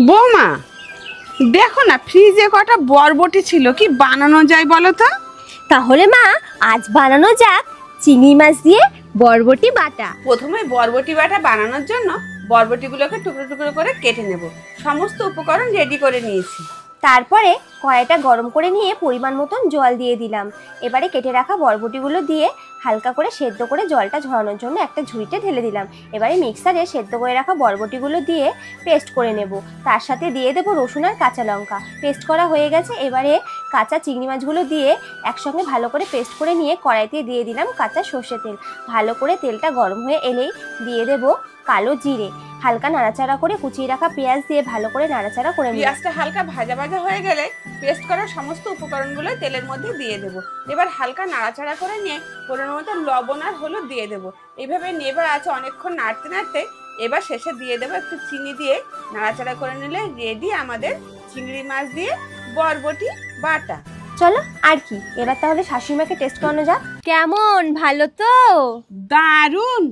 বৌমা দেখো না ফ্রিজে কটা বরবটি ছিল, কি বানানো যায় বলো তো? তাহলে মা আজ বানানো যাক চিংড়ি মাছ দিয়ে বরবটি বাটা। প্রথমে বরবটি বাটা বানানোর জন্য বরবটিগুলোকে টুকরো টুকরো করে কেটে নেব। সমস্ত উপকরণ রেডি করে নিয়েছি। তারপরে কড়াইটা গরম করে নিয়ে পরিমাণ মতন জল দিয়ে দিলাম। এবারে কেটে রাখা বরবটিগুলো দিয়ে হালকা করে সেদ্ধ করে জলটা ঝরানোর জন্য একটা ঝুড়িতে ঢেলে দিলাম। এবারে মিক্সারে সেদ্ধ করে রাখা বরবটিগুলো দিয়ে পেস্ট করে নেব। তার সাথে দিয়ে দেবো রসুন আর কাঁচা লঙ্কা। পেস্ট করা হয়ে গেছে। এবারে কাঁচা চিংড়ি মাছগুলো দিয়ে একসঙ্গে ভালো করে পেস্ট করে নিয়ে কড়াইতে দিয়ে দিলাম কাঁচা সর্ষে তেল। ভালো করে তেলটা গরম হয়ে এলেই দিয়ে দেব কালো জিরে। হালকা নাড়াচাড়া করে কুচিয়ে রাখা পেঁয়াজ দিয়ে ভালো করে নাড়াচাড়া করে নিই। পেঁয়াজটা হালকা ভাজা ভাজা হয়ে গেলে পেস্ট করা সমস্ত উপকরণগুলো তেলের মধ্যে দিয়ে দেব। এবার হালকা নাড়াচাড়া করে নিয়ে পরিমাণ মতো লবণ আর হলুদ দিয়ে দেব। এইভাবে নেবার আছে অনেকক্ষণ নাড়তে নাড়তে এবার শেষে দিয়ে দেবো একটু চিনি দিয়ে নাড়াচাড়া করে নিলে রেডি আমাদের চিংড়ি মাছ দিয়ে বরবটি বাটা। চলো আর কি, এবার তাহলে শাশুড়িমাকে টেস্ট করানো যাক। কেমন, ভালো তো? দারুণ।